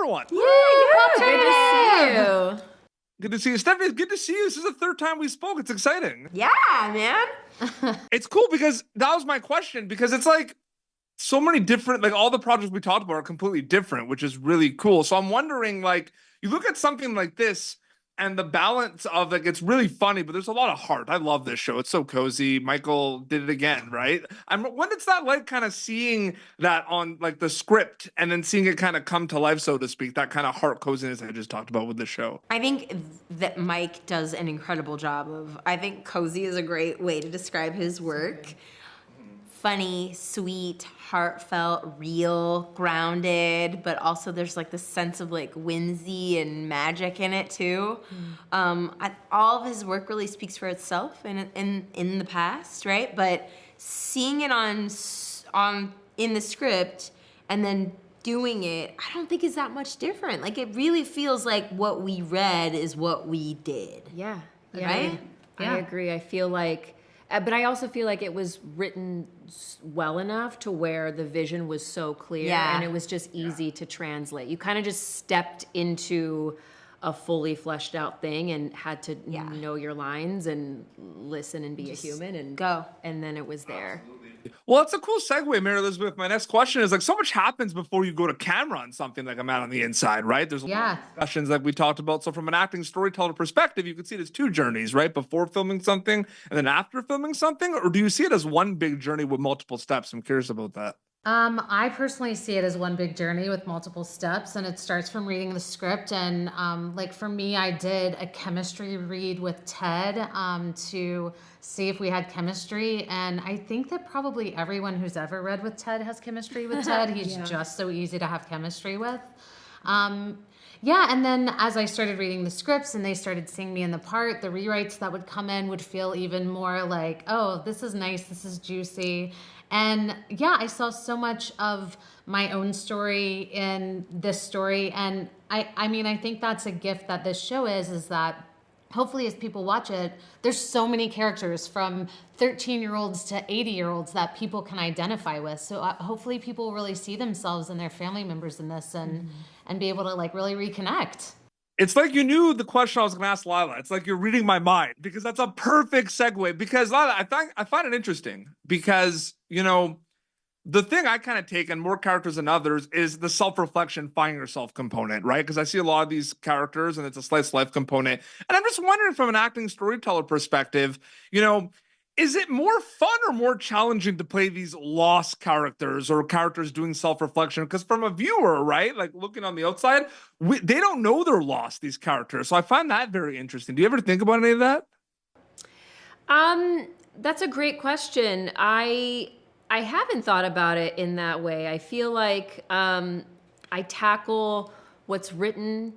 everyone. Yeah, good to see you. Good to see you. Stephanie, it's good to see you. This is the third time we spoke. It's exciting. Yeah, man. It's cool because that was my question, because it's like so many different, like all the projects we talked about are completely different, which is really cool. So I'm wondering, like, you look at something like this and the balance of, like, it's really funny, but there's a lot of heart. I love this show. It's so cozy. Michael did it again, right? When it's that, like, kind of seeing that on, like, the script and then seeing it kind of come to life, so to speak, that kind of heart coziness I just talked about with the show. I think that Mike does an incredible job of, I think cozy is a great way to describe his work. Funny, sweet, heartfelt, real, grounded, but also there's like this sense of like whimsy and magic in it too. All of his work really speaks for itself in the past, right? But seeing it on in the script and then doing it, I don't think is that much different. Like it really feels like what we read is what we did. Yeah. Right? I agree. I feel like, but I also feel like it was written well enough to where the vision was so clear and it was just easy to translate. You kind of just stepped into a fully fleshed out thing and had to know your lines and listen and be just a human and go. And then it was there. Well, that's a cool segue, Mary Elizabeth. My next question is, like, so much happens before you go to camera on something like A Man on the Inside, right? There's a lot of discussions like we talked about. So from an acting storyteller perspective, you can see it as two journeys, right? Before filming something and then after filming something? Or do you see it as one big journey with multiple steps? I'm curious about that. I personally see it as one big journey with multiple steps, and it starts from reading the script. And like for me, I did a chemistry read with Ted to see if we had chemistry. And I think that probably everyone who's ever read with Ted has chemistry with Ted. He's just so easy to have chemistry with. And then as I started reading the scripts and they started seeing me in the part, the rewrites that would come in would feel even more like, oh, this is nice, this is juicy. And I saw so much of my own story in this story. And I mean, I think that's a gift that this show is that hopefully as people watch it, there's so many characters from 13-year-olds to 80-year-olds that people can identify with. So hopefully people really see themselves and their family members in this and be able to like really reconnect. It's like you knew the question I was going to ask Lilah. It's like you're reading my mind, because that's a perfect segue. Because Lilah, I find it interesting because, you know, the thing I kind of take on more characters than others is the self-reflection, find yourself component, right? Because I see a lot of these characters and it's a slice of life component. And I'm just wondering from an acting storyteller perspective, you know, is it more fun or more challenging to play these lost characters or characters doing self-reflection? Because from a viewer, right, like looking on the outside, they don't know they're lost, these characters. So I find that very interesting. Do you ever think about any of that? That's a great question. I haven't thought about it in that way. I feel like I tackle what's written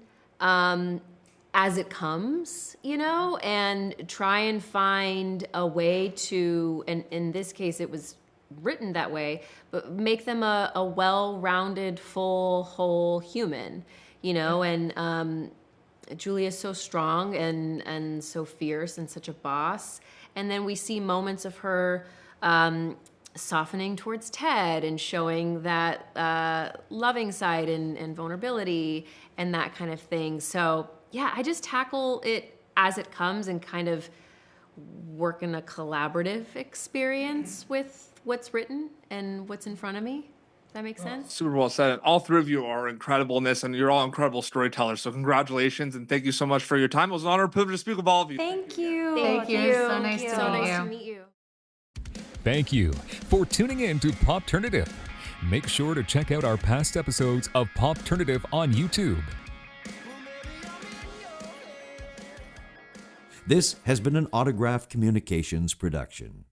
as it comes, you know, and try and find a way to, and in this case it was written that way, but make them a well-rounded, full, whole human, you know. And Julia's so strong and so fierce and such a boss. And then we see moments of her softening towards Ted and showing that loving side and vulnerability and that kind of thing. So I just tackle it as it comes and kind of work in a collaborative experience with what's written and what's in front of me. Does that make sense? Super well said. And all three of you are incredible in this, and you're all incredible storytellers. So congratulations, and thank you so much for your time. It was an honor and privilege to speak with all of you. Thank you. Thank you. So nice to meet you. Thank you for tuning in to Popternative. Make sure to check out our past episodes of Popternative on YouTube. This has been an Autograph Communications production.